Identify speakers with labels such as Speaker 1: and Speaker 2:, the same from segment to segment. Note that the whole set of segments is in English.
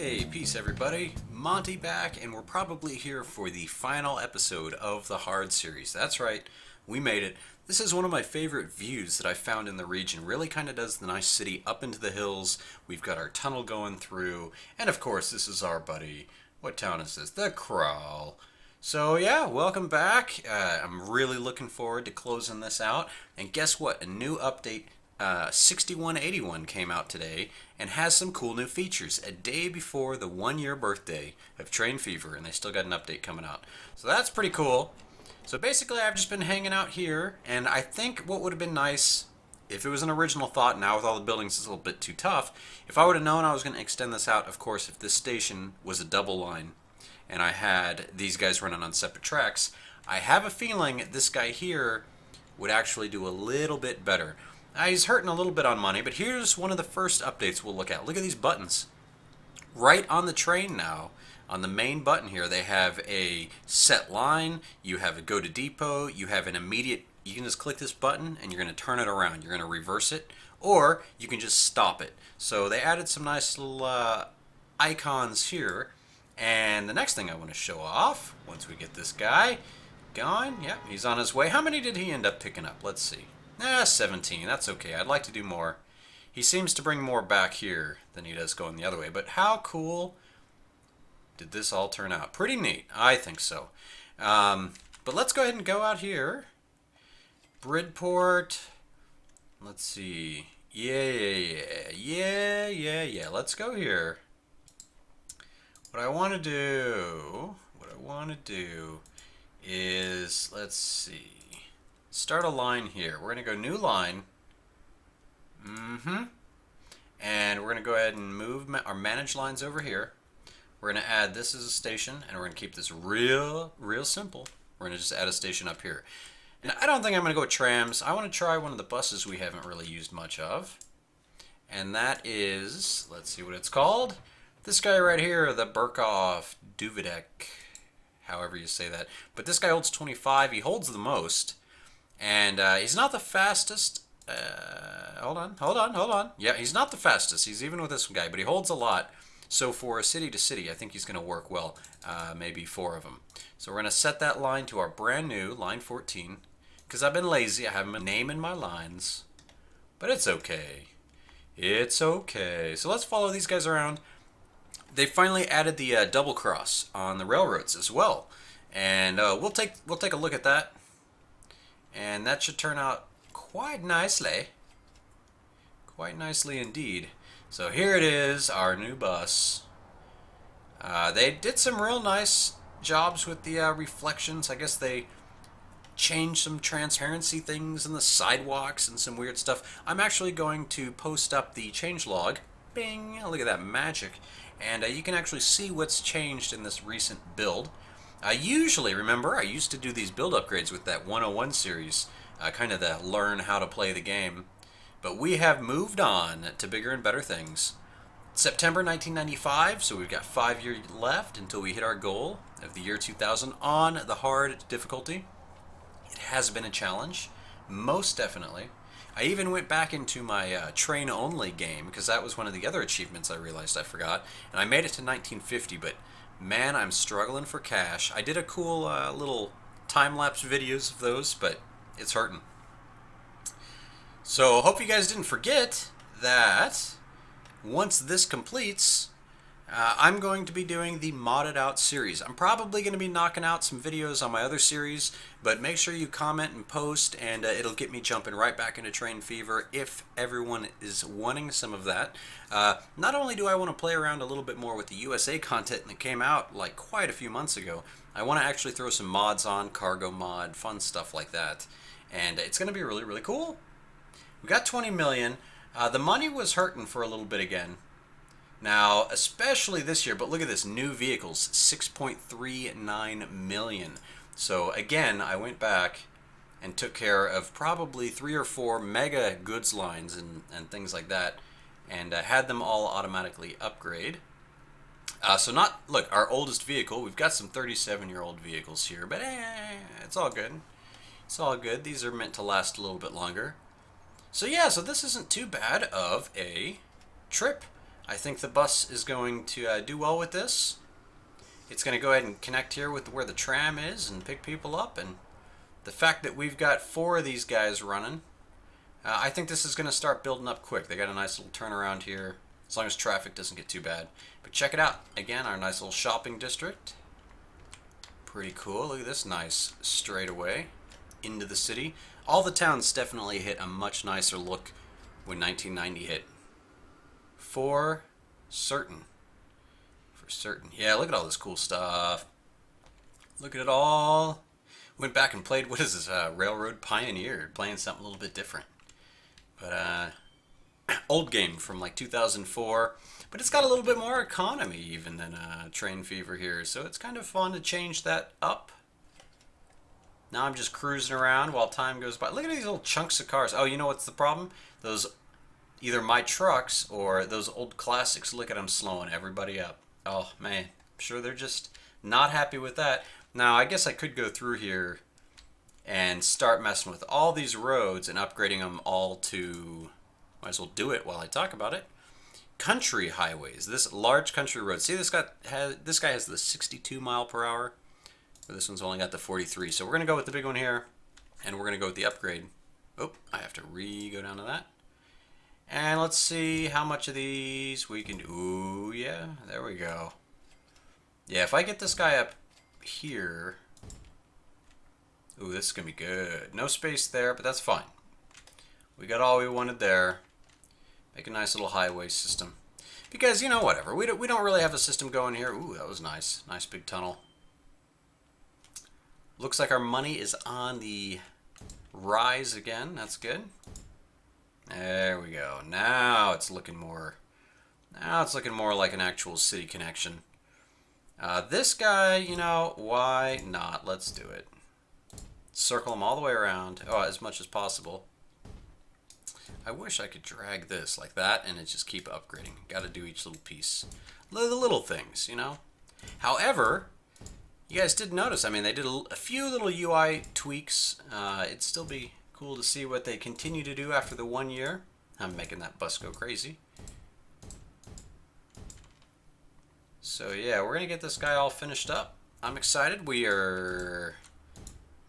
Speaker 1: Hey, peace everybody. Monty back, and we're probably here for the final episode of the Hard series. That's right, we made it. This is one of my favorite views that I found in the region. Really kind of does the nice city up into the hills. We've got our tunnel going through, and of course, this is our buddy. What town is this? The Crawl. So yeah, welcome back. I'm really looking forward to closing this out. And guess what? A new update 6181 came out today and has some cool new features a day before the 1 year birthday of Train Fever, and they still got an update coming out. So that's pretty cool. So basically I've just been hanging out here, and I think what would have been nice if it was an original thought, now with all the buildings it's a little bit too tough, if I would have known I was going to extend this out, of course, if this station was a double line and I had these guys running on separate tracks, I have a feeling this guy here would actually do a little bit better. He's hurting a little bit on money, but here's one of the first updates we'll look at. Look at these buttons. Right on the train now, on the main button here, they have a set line, you have a go to depot, you have an immediate, you can just click this button and you're going to turn it around. You're going to reverse it, or you can just stop it. So they added some nice little icons here. And the next thing I want to show off, once we get this guy going, yeah, he's on his way. How many did he end up picking up? Let's see. 17. That's okay. I'd like to do more. He seems to bring more back here than he does going the other way. But how cool did this all turn out? Pretty neat. I think so. But let's go ahead and go out here. Bridport. Let's see. Yeah. Let's go here. What I want to do is, let's see. Start a line here. We're going to go new line. And we're going to go ahead and move our manage lines over here. We're going to add this as a station, and we're going to keep this real simple. We're going to just add a station up here. And I don't think I'm going to go with trams. I want to try one of the buses we haven't really used much of. And that is, let's see what it's called. This guy right here, the Burkhoff Duvedek, however you say that. But this guy holds 25. He holds the most. And he's not the fastest. Hold on. Yeah, he's not the fastest. He's even with this guy, but he holds a lot. So for a city to city, I think he's going to work well. Maybe 4 of them. So we're going to set that line to our brand new line 14. Because I've been lazy. I haven't been naming my lines. But it's okay. It's okay. So let's follow these guys around. They finally added the double cross on the railroads as well. And we'll take a look at that. And that should turn out quite nicely. Quite nicely indeed. So here it is, our new bus. They did some real nice jobs with the reflections. I guess they changed some transparency things in the sidewalks and some weird stuff. I'm actually going to post up the changelog. Bing! Look at that magic. And you can actually see what's changed in this recent build. Usually, remember, I used to do these build upgrades with that 101 series, kind of the learn how to play the game. But we have moved on to bigger and better things. September 1995, so we've got 5 years left until we hit our goal of the year 2000 on the hard difficulty. It has been a challenge, most definitely. I even went back into my train-only game, because that was one of the other achievements I realized I forgot, and I made it to 1950, but man, I'm struggling for cash. I did a cool little time-lapse videos of those, but it's hurting. So, hope you guys didn't forget that once this completes, I'm going to be doing the modded out series. I'm probably going to be knocking out some videos on my other series, but make sure you comment and post, and it'll get me jumping right back into Train Fever if everyone is wanting some of that. Not only do I want to play around a little bit more with the USA content that came out like quite a few months ago, I want to actually throw some mods on, cargo mod, fun stuff like that. And it's going to be really cool. We got 20 million. The money was hurting for a little bit again. Now, especially this year, but look at this, new vehicles, 6.39 million. So again, I went back and took care of probably 3 or 4 mega goods lines and things like that, and had them all automatically upgrade. Look, our oldest vehicle, we've got some 37-year-old vehicles here, but it's all good. It's all good. These are meant to last a little bit longer. So yeah, so this isn't too bad of a trip. I think the bus is going to do well with this. It's going to go ahead and connect here with where the tram is and pick people up. And the fact that we've got 4 of these guys running, I think this is going to start building up quick. They got a nice little turnaround here, as long as traffic doesn't get too bad. But check it out. Again, our nice little shopping district. Pretty cool. Look at this nice straightaway into the city. All the towns definitely hit a much nicer look when 1990 hit. For certain. For certain. Yeah, look at all this cool stuff. Look at it all. Went back and played, what is this, Railroad Pioneer, playing something a little bit different. But, old game from like 2004. But it's got a little bit more economy even than Train Fever here. So it's kind of fun to change that up. Now I'm just cruising around while time goes by. Look at these little chunks of cars. Oh, you know what's the problem? Those, either my trucks or those old classics. Look at them slowing everybody up. Oh, man. I'm sure they're just not happy with that. Now, I guess I could go through here and start messing with all these roads and upgrading them all to... Might as well do it while I talk about it. Country highways. This large country road. See, this guy has the 62 mile per hour. But this one's only got the 43. So we're going to go with the big one here. And we're going to go with the upgrade. Oh, I have to go down to that. And let's see how much of these we can do. Ooh, yeah. There we go. Yeah, if I get this guy up here. Ooh, this is going to be good. No space there, but that's fine. We got all we wanted there. Make a nice little highway system. Because, you know, whatever. We don't really have a system going here. Ooh, that was nice. Nice big tunnel. Looks like our money is on the rise again. That's good. There we go. Now it's looking more like an actual city connection. This guy, you know, why not? Let's do it. Circle him all the way around. Oh, as much as possible. I wish I could drag this like that and it just keep upgrading. Got to do each little piece. The little things, you know. However, you guys did notice, I mean, they did a few little UI tweaks. It'd still be cool to see what they continue to do after the 1 year. I'm making that bus go crazy. So yeah, we're going to get this guy all finished up. I'm excited. We are...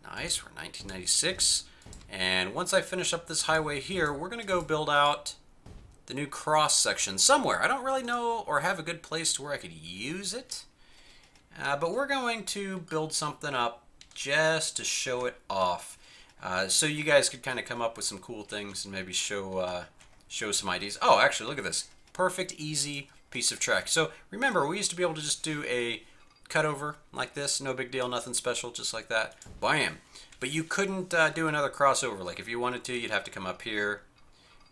Speaker 1: Nice, we're 1996. And once I finish up this highway here, we're going to go build out the new cross section somewhere. I don't really know or have a good place to where I could use it. But we're going to build something up just to show it off. So you guys could kind of come up with some cool things and maybe show some ideas. Oh, actually, look at this. Perfect, easy piece of track. So remember, we used to be able to just do a cutover like this. No big deal, nothing special, just like that. Bam. But you couldn't do another crossover. Like if you wanted to, you'd have to come up here.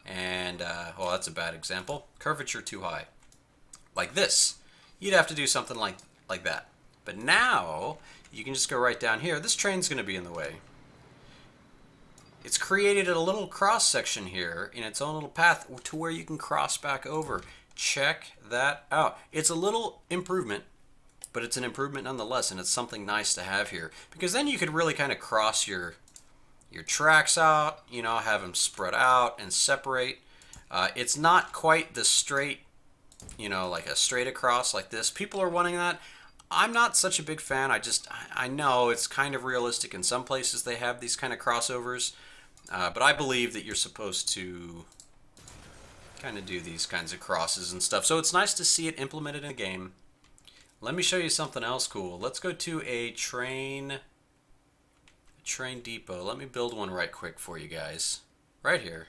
Speaker 1: And, well, that's a bad example. Curvature too high. Like this. You'd have to do something like that. But now, you can just go right down here. This train's going to be in the way. It's created a little cross section here in its own little path to where you can cross back over. Check that out. It's a little improvement, but it's an improvement nonetheless, and it's something nice to have here. Because then you could really kind of cross your tracks out, you know, have them spread out and separate. It's not quite the straight, you know, like a straight across like this. People are wanting that. I'm not such a big fan. I know it's kind of realistic. In some places they have these kind of crossovers. But I believe that you're supposed to kind of do these kinds of crosses and stuff. So it's nice to see it implemented in a game. Let me show you something else cool. Let's go to a train depot. Let me build one right quick for you guys. Right here.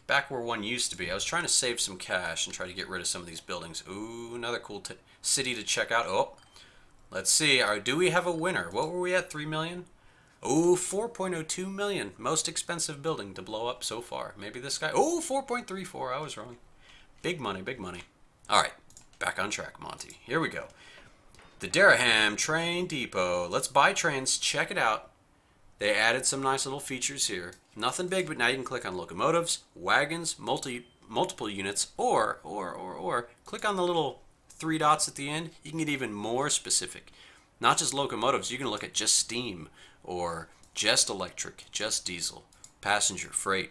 Speaker 1: Back where one used to be. I was trying to save some cash and try to get rid of some of these buildings. Ooh, another cool city to check out. Oh, let's see. Do we have a winner? What were we at? 3 million? Oh, 4.02 million. Most expensive building to blow up so far. Maybe this guy. Oh, 4.34. I was wrong. Big money, big money. All right. Back on track, Monty. Here we go. The Dereham Train Depot. Let's buy trains. Check it out. They added some nice little features here. Nothing big, but now you can click on locomotives, wagons, multiple units, or click on the little 3 dots at the end. You can get even more specific. Not just locomotives. You can look at just steam, or just electric, just diesel, passenger, freight,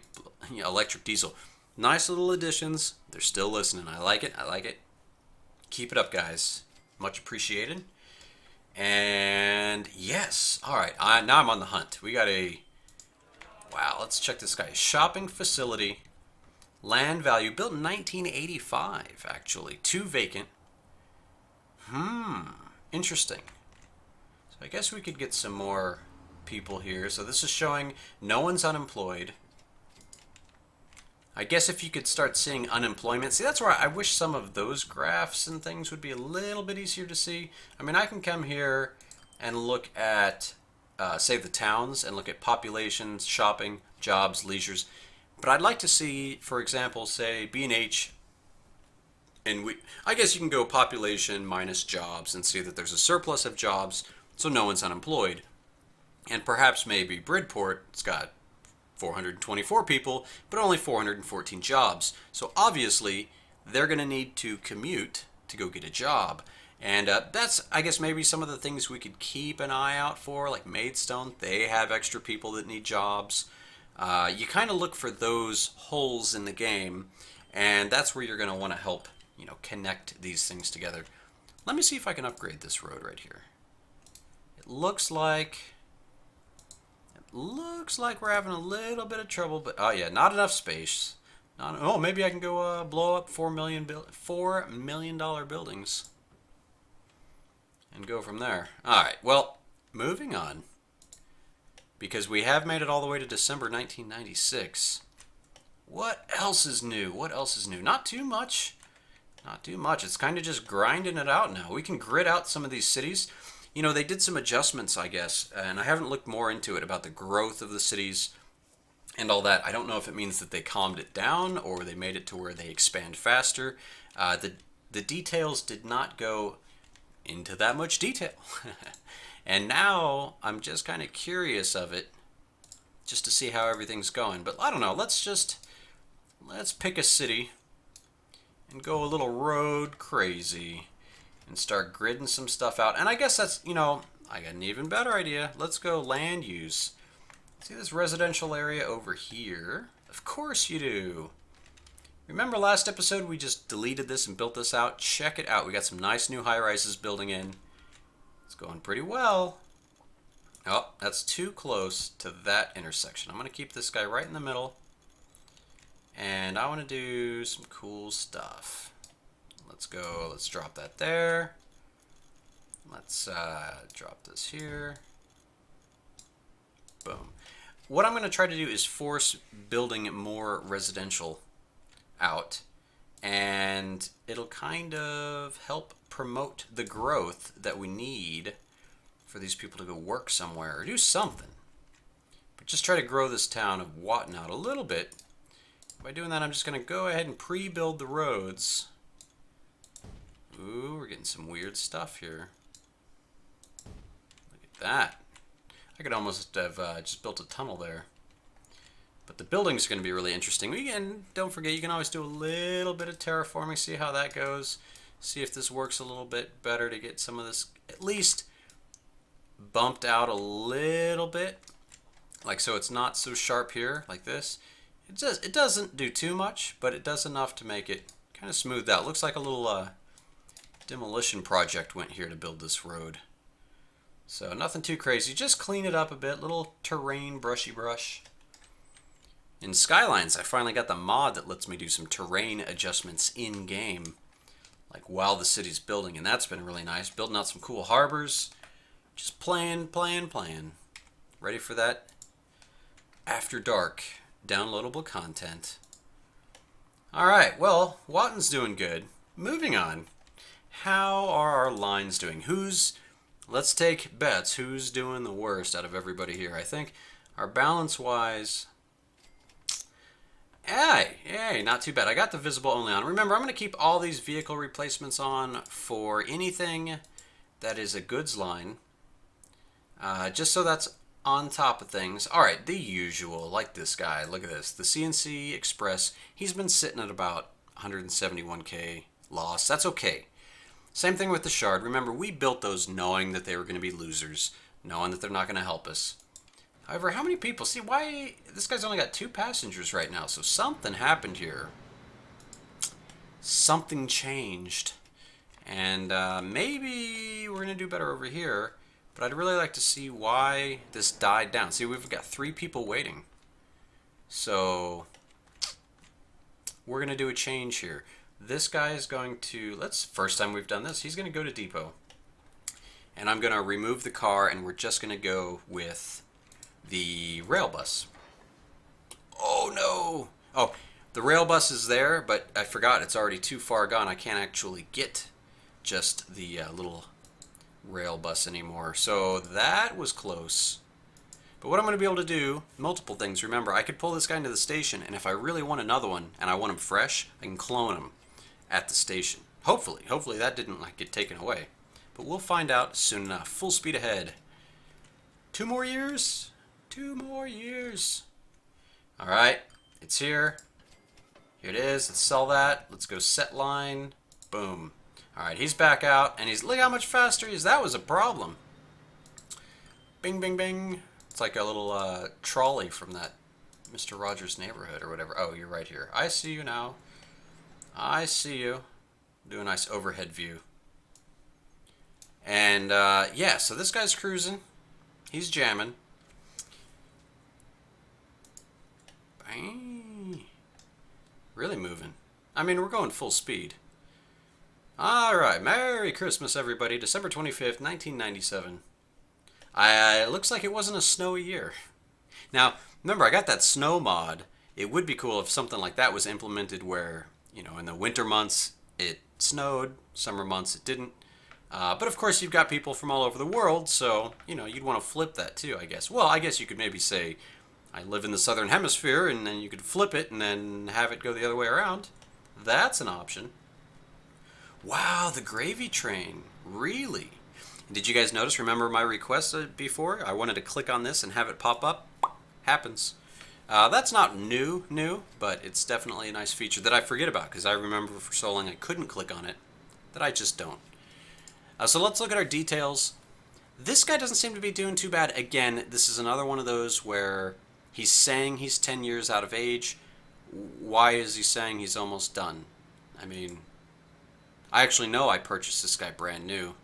Speaker 1: electric, diesel. Nice little additions. They're still listening. I like it. I like it. Keep it up, guys. Much appreciated. And yes. All right. Now I'm on the hunt. We got a... Wow, let's check this guy. Shopping facility. Land value. Built in 1985, actually. 2 vacant. Interesting. So I guess we could get some more people here. So this is showing no one's unemployed. I guess if you could start seeing unemployment. See, that's where I wish some of those graphs and things would be a little bit easier to see. I mean, I can come here and look at, say, the towns and look at populations, shopping, jobs, leisures. But I'd like to see, for example, say B&H, and I guess you can go population minus jobs and see that there's a surplus of jobs, so no one's unemployed. And perhaps maybe Bridport, it's got 424 people, but only 414 jobs. So obviously, they're going to need to commute to go get a job. And that's, I guess, maybe some of the things we could keep an eye out for, like Maidstone. They have extra people that need jobs. You kind of look for those holes in the game, and that's where you're going to want to help, connect these things together. Let me see if I can upgrade this road right here. It looks like we're having a little bit of trouble, but oh yeah, not enough space. Maybe I can go blow up $4 million buildings and go from there. All right, well, moving on, because we have made it all the way to December 1996. What else is new? What else is new? Not too much. Not too much. It's kind of just grinding it out now. We can grid out some of these cities. They did some adjustments, I guess, and I haven't looked more into it about the growth of the cities and all that. I don't know if it means that they calmed it down or they made it to where they expand faster. The details did not go into that much detail. And now I'm just kind of curious of it just to see how everything's going. But I don't know. Let's pick a city and go a little road crazy and start gridding some stuff out. And I guess that's, I got an even better idea. Let's go land use. See this residential area over here? Of course you do. Remember last episode we just deleted this and built this out? Check it out. We got some nice new high-rises building in. It's going pretty well. Oh, that's too close to that intersection. I'm going to keep this guy right in the middle. And I want to do some cool stuff. Let's go. Let's drop that there. Let's drop this here. Boom. What I'm going to try to do is force building more residential out. And it'll kind of help promote the growth that we need for these people to go work somewhere or do something. But just try to grow this town of Watton out a little bit. By doing that, I'm just going to go ahead and pre-build the roads. Ooh, we're getting some weird stuff here. Look at that. I could almost have just built a tunnel there. But the buildings are going to be really interesting. Again, don't forget, you can always do a little bit of terraforming, see how that goes. See if this works a little bit better to get some of this at least bumped out a little bit. Like so it's not so sharp here, like this. It doesn't do too much, but it does enough to make it kind of smoothed out. Looks like a little demolition project went here to build this road. So nothing too crazy. Just clean it up a bit. Little terrain brushy brush. In Skylines, I finally got the mod that lets me do some terrain adjustments in-game. Like while the city's building, and that's been really nice. Building out some cool harbors. Just playing. Ready for that after dark downloadable content. Alright, well, Watton's doing good. Moving on. How are our lines doing? Let's take bets. Who's doing the worst out of everybody here? I think our balance-wise... Hey, not too bad. I got the visible only on. Remember, I'm going to keep all these vehicle replacements on for anything that is a goods line. Just so that's on top of things. Alright, the usual, like this guy. Look at this. The CNC Express, he's been sitting at about 171k loss. That's okay. Same thing with the Shard. Remember, we built those knowing that they were going to be losers, knowing that they're not going to help us. However, how many people? See, why? This guy's only got 2 passengers right now, so something happened here. Something changed. And maybe we're going to do better over here, but I'd really like to see why this died down. See, we've got 3 people waiting. So we're going to do a change here. This guy is going to, first time we've done this, he's going to go to depot. And I'm going to remove the car, and we're just going to go with the rail bus. Oh no! Oh, the rail bus is there, but I forgot it's already too far gone. I can't actually get just the little rail bus anymore. So that was close. But what I'm going to be able to do, multiple things. Remember, I could pull this guy into the station, and if I really want another one, and I want him fresh, I can clone him at the station. Hopefully that didn't get taken away. But we'll find out soon enough. Full speed ahead. 2 more years? 2 more years. Alright, it's here. Here it is. Let's sell that. Let's go set line. Boom. Alright, he's back out, and look how much faster he is. That was a problem. Bing, bing, bing. It's like a little trolley from that Mr. Rogers' Neighborhood or whatever. Oh, you're right here. I see you now. I see you. Do a nice overhead view. And, yeah, so this guy's cruising. He's jamming. Bang. Really moving. I mean, we're going full speed. Alright, Merry Christmas, everybody. December 25th, 1997. It looks like it wasn't a snowy year. Now, remember, I got that snow mod. It would be cool if something like that was implemented where, you know, in the winter months it snowed, summer months it didn't. But of course you've got people from all over the world, so, you know, you'd want to flip that too, I guess. Well, I guess you could maybe say, I live in the southern hemisphere, and then you could flip it and then have it go the other way around. That's an option. Wow, the gravy train. Really? Did you guys notice, remember my request before? I wanted to click on this and have it pop up. Happens. That's not new, but it's definitely a nice feature that I forget about, because I remember for so long I couldn't click on it that I just don't. So let's look at our details. This guy doesn't seem to be doing too bad. Again, this is another one of those where he's saying he's 10 years out of age. Why is he saying he's almost done? I mean, I actually know I purchased this guy brand new.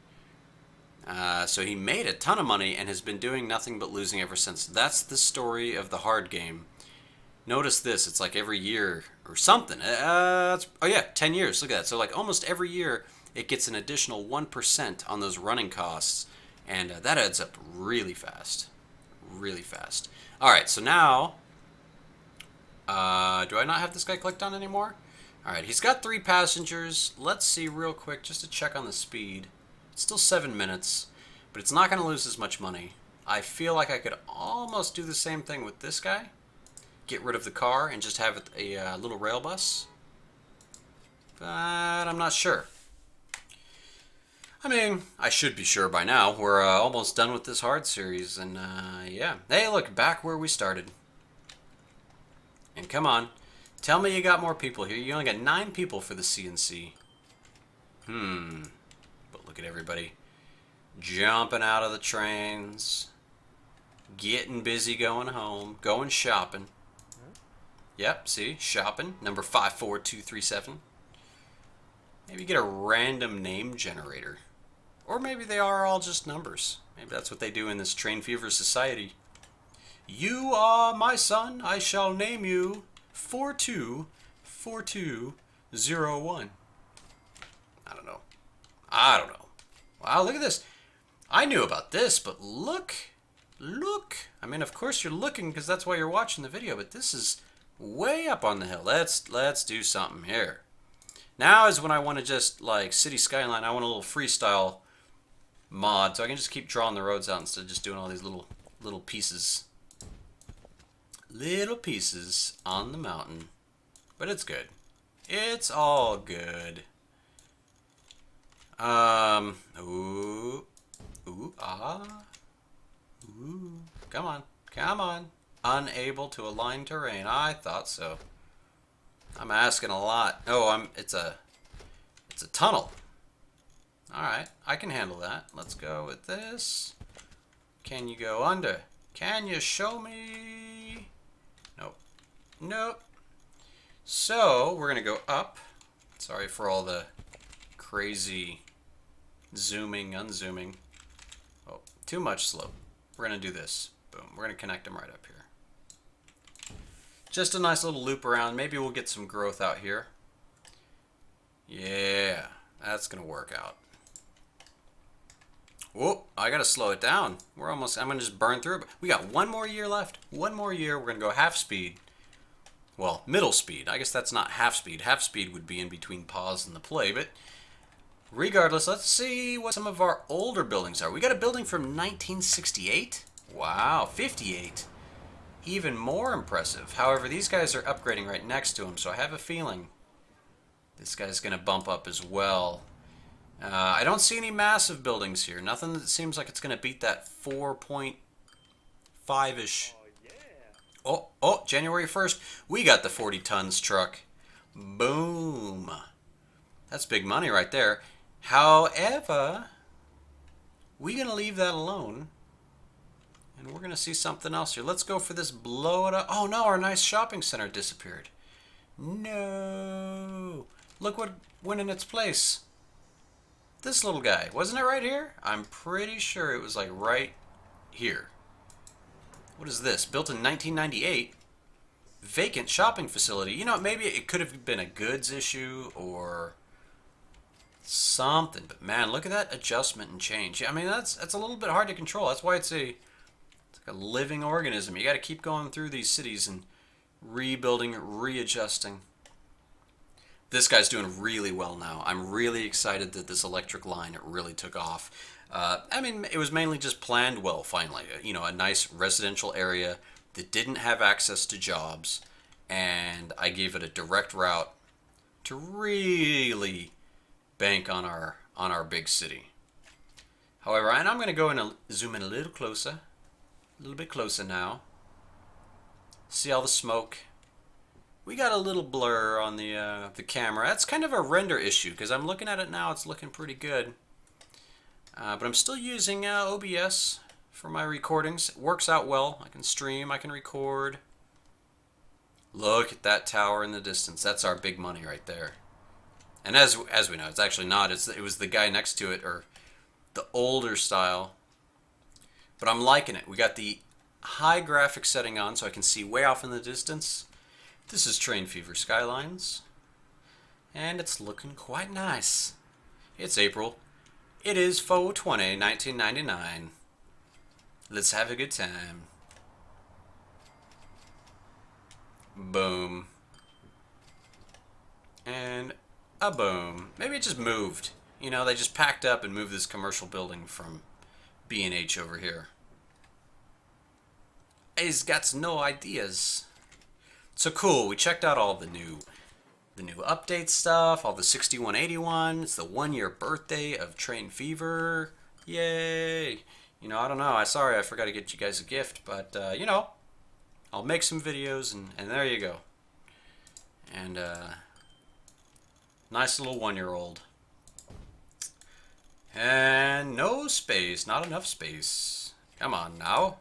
Speaker 1: So he made a ton of money and has been doing nothing but losing ever since. That's the story of the hard game. Notice this, it's like every year or something. Oh yeah, 10 years, look at that. So like almost every year it gets an additional 1% on those running costs. And that adds up really fast. Really fast. Alright, so now, do I not have this guy clicked on anymore? Alright, he's got 3 passengers. Let's see real quick just to check on the speed. It's still 7 minutes, but it's not going to lose as much money. I feel like I could almost do the same thing with this guy. Get rid of the car and just have it a little rail bus. But I'm not sure. I mean, I should be sure by now. We're almost done with this hard series, and yeah. Hey, look, back where we started. And come on, tell me you got more people here. You only got 9 people for the CNC. But look at everybody jumping out of the trains, getting busy going home, going shopping. Yep, see, shopping, number 54237. Maybe get a random name generator. Or maybe they are all just numbers. Maybe that's what they do in this Train Fever society. You are my son, I shall name you 424201. I don't know. Wow, look at this. I knew about this, but look. I mean, of course you're looking because that's why you're watching the video, but this is way up on the hill. Let's do something here. Now is when I want to just, like, City Skyline, I want a little freestyle mod, so I can just keep drawing the roads out instead of just doing all these little pieces. Little pieces on the mountain. But it's good. It's all good. Come on. Unable to align terrain. I thought so. I'm asking a lot. Oh, it's a tunnel. Alright, I can handle that. Let's go with this. Can you go under? Can you show me? Nope. Nope. So, we're going to go up. Sorry for all the crazy zooming, unzooming. Oh, too much slope. We're going to do this. Boom. We're going to connect them right up here. Just a nice little loop around. Maybe we'll get some growth out here. Yeah, that's going to work out. Whoa, I got to slow it down. I'm going to just burn through it. We got one more year left. One more year. We're going to go half speed. Well, middle speed. I guess that's not half speed. Half speed would be in between pause and the play, but regardless, let's see what some of our older buildings are. We got a building from 1968. Wow, 58. Even more impressive. However, these guys are upgrading right next to him, so I have a feeling this guy's going to bump up as well. I don't see any massive buildings here. Nothing that seems like it's going to beat that 4.5-ish. Oh, January 1st, we got the 40 tons truck. Boom. That's big money right there. However, we're going to leave that alone. And we're going to see something else here. Let's go for this blow it up. Oh no, our nice shopping center disappeared. No. Look what went in its place. This little guy. Wasn't it right here? I'm pretty sure it was like right here. What is this? Built in 1998. Vacant shopping facility. You know, maybe it could have been a goods issue or something. But man, look at that adjustment and change. I mean, that's a little bit hard to control. That's why it's like a living organism. You got to keep going through these cities and rebuilding, readjusting. This guy's doing really well now. I'm really excited that this electric line really took off. I mean, it was mainly just planned well, finally. You know, a nice residential area that didn't have access to jobs, and I gave it a direct route to really bank on our big city. However, and I'm going to go and zoom in a little closer. A little bit closer now. See all the smoke. We got a little blur on the camera. That's kind of a render issue because I'm looking at it now. It's looking pretty good. But I'm still using OBS for my recordings. It works out well. I can stream. I can record. Look at that tower in the distance. That's our big money right there. And as we know, it's actually not. It was the guy next to it, or the older style. But I'm liking it. We got the high graphics setting on so I can see way off in the distance. This is Train Fever Skylines. And it's looking quite nice. It's April. It is 4/20, 1999. Let's have a good time. Boom. And a boom. Maybe it just moved. You know, they just packed up and moved this commercial building from B&H over here. He's got no ideas. So cool, we checked out all the new update stuff, all the 6181. It's the 1-year birthday of Train Fever. Yay! You know, I don't know. Sorry I forgot to get you guys a gift, but you know, I'll make some videos and there you go. And nice little 1-year-old. And no space, not enough space. Come on now.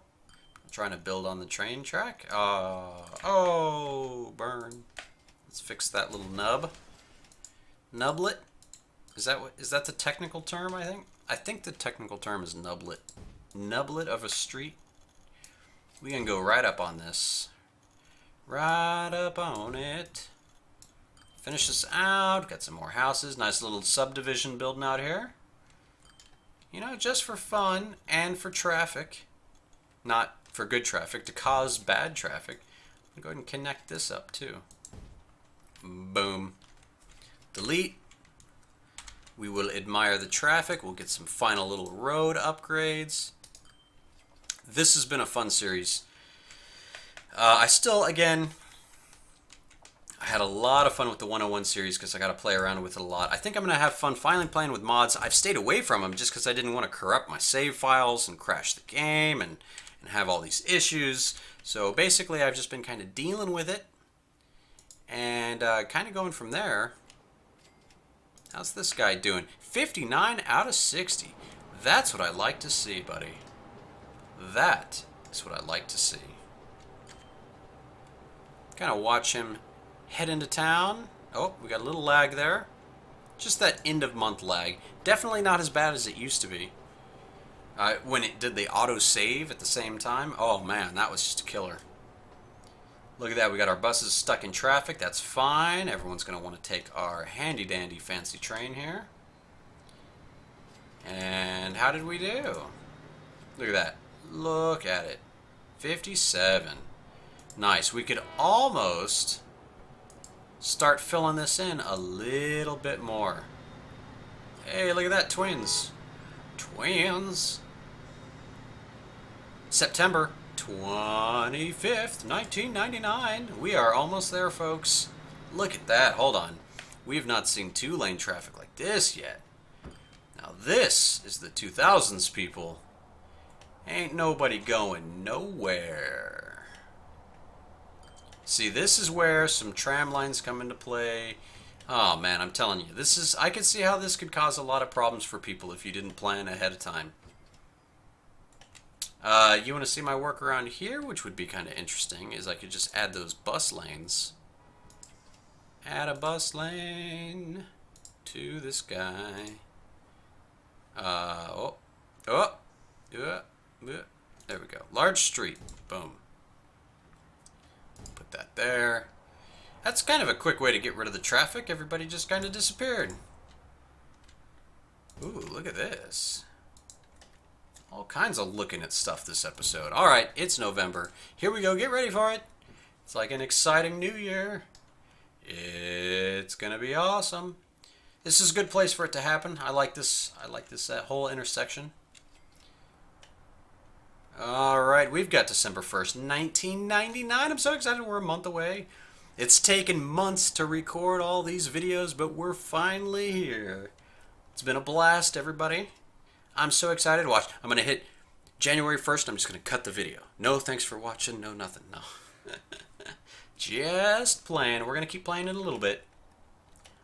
Speaker 1: I'm trying to build on the train track. Oh, burn. Let's fix that little nub. Nublet? Is that the technical term, I think? I think the technical term is nublet. Nublet of a street. We can go right up on this. Right up on it. Finish this out. Got some more houses. Nice little subdivision building out here. You know, just for fun and for traffic. Not for good traffic, to cause bad traffic. I'll go ahead and connect this up too. Boom. Delete. We will admire the traffic. We'll get some final little road upgrades. This has been a fun series. I had a lot of fun with the 101 series because I got to play around with it a lot. I think I'm going to have fun finally playing with mods. I've stayed away from them just because I didn't want to corrupt my save files and crash the game and have all these issues. So basically I've just been kind of dealing with it and kind of going from there. How's this guy doing? 59 out of 60. That's what I like to see, buddy. That That's what I like to see. Kind of watch him head into town. Oh, we got a little lag there. Just that end of month lag. Definitely not as bad as it used to be. When it did the auto save at the same time. Oh man, that was just a killer. Look at that, we got our buses stuck in traffic. That's fine. Everyone's going to want to take our handy dandy fancy train here. And how did we do? Look at that. Look at it. 57. Nice. We could almost start filling this in a little bit more. Hey, look at that. Twins. Twins. September 25th, 1999. We are almost there, folks. Look at that. Hold on. We have not seen two-lane traffic like this yet. Now this is the 2000s, people. Ain't nobody going nowhere. See, this is where some tram lines come into play. Oh man, I'm telling you, this is, I can see how this could cause a lot of problems for people if you didn't plan ahead of time. You want to see my work around here, which would be kind of interesting, is I could just add those bus lanes. Add a bus lane to this guy. There we go. Large street. Boom. Put that there. That's kind of a quick way to get rid of the traffic. Everybody just kind of disappeared. Ooh, look at this. All kinds of looking at stuff this episode. Alright, it's November. Here we go. Get ready for it. It's like an exciting new year. It's gonna be awesome. This is a good place for it to happen. I like this. I like this whole intersection. Alright, we've got December 1st, 1999. I'm so excited. We're a month away. It's taken months to record all these videos, but we're finally here. It's been a blast, everybody. I'm so excited. Watch, I'm going to hit January 1st. I'm just going to cut the video. No thanks for watching. No nothing. No. Just playing. We're going to keep playing it a little bit.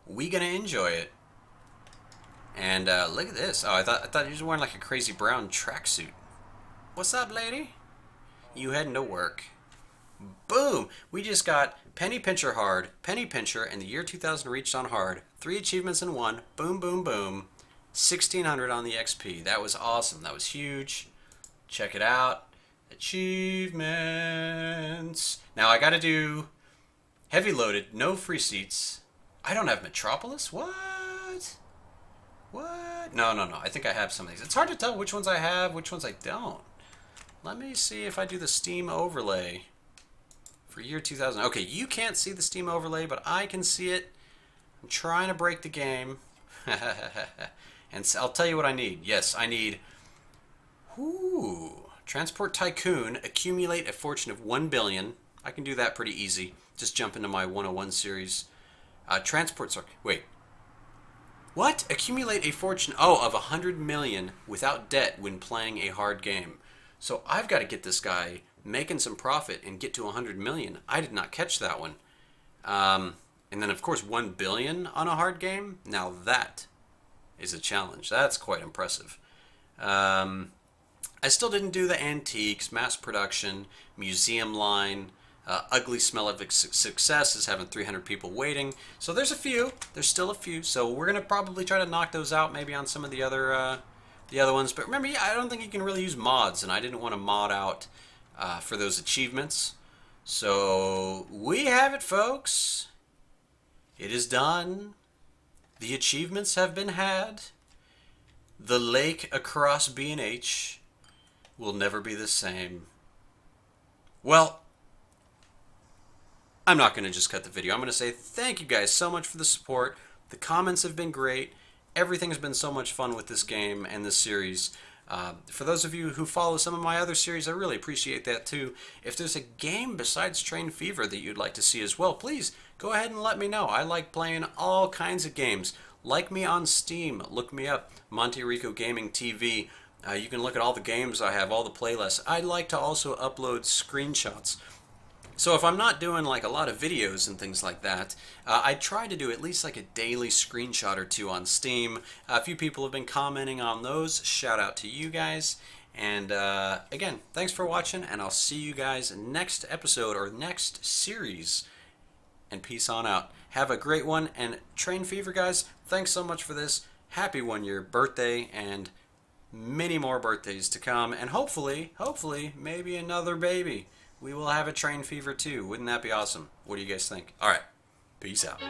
Speaker 1: We going to enjoy it. And look at this. Oh, I thought you were wearing like a crazy brown tracksuit. What's up, lady? You heading to work. Boom! We just got Penny Pincher hard, Penny Pincher, and the year 2000 reached on hard. 3 achievements in 1. Boom, boom, boom. 1600 on the XP. That was awesome. That was huge. Check it out. Achievements. Now I gotta do heavy loaded, no free seats. I don't have Metropolis? What? What? No. I think I have some of these. It's hard to tell which ones I have, which ones I don't. Let me see if I do the Steam overlay for year 2000. Okay, you can't see the Steam overlay, but I can see it. I'm trying to break the game. And I'll tell you what I need. Yes, I need Transport Tycoon, accumulate a fortune of 1 billion. I can do that pretty easy. Just jump into my 101 series. Wait. What? Accumulate a fortune, of 100 million without debt when playing a hard game. So I've got to get this guy making some profit and get to 100 million. I did not catch that one. And then, of course, 1 billion on a hard game. Now that is a challenge. That's quite impressive. I still didn't do the antiques, mass production, museum line. Ugly smell of success is having 300 people waiting. So there's a few. There's still a few. So we're going to probably try to knock those out maybe on some of the other ones. But remember, I don't think you can really use mods, and I didn't want to mod out for those achievements. So we have it, folks. It is done. The achievements have been had. The lake across B&H will never be the same. Well, I'm not going to just cut the video. I'm going to say thank you guys so much for the support. The comments have been great. Everything has been so much fun with this game and this series. For those of you who follow some of my other series, I really appreciate that too. If there's a game besides Train Fever that you'd like to see as well, please go ahead and let me know. I like playing all kinds of games. Like me on Steam. Look me up, Monte Rico Gaming TV. You can look at all the games I have, all the playlists. I like to also upload screenshots. So if I'm not doing like a lot of videos and things like that, I try to do at least like a daily screenshot or two on Steam. A few people have been commenting on those. Shout out to you guys. And again, thanks for watching, and I'll see you guys next episode or next series. And peace on out. Have a great one. And Train Fever, guys, thanks so much for this. Happy 1-year birthday, and many more birthdays to come. And hopefully, maybe another baby. We will have a Train Fever too. Wouldn't that be awesome? What do you guys think? All right. Peace out.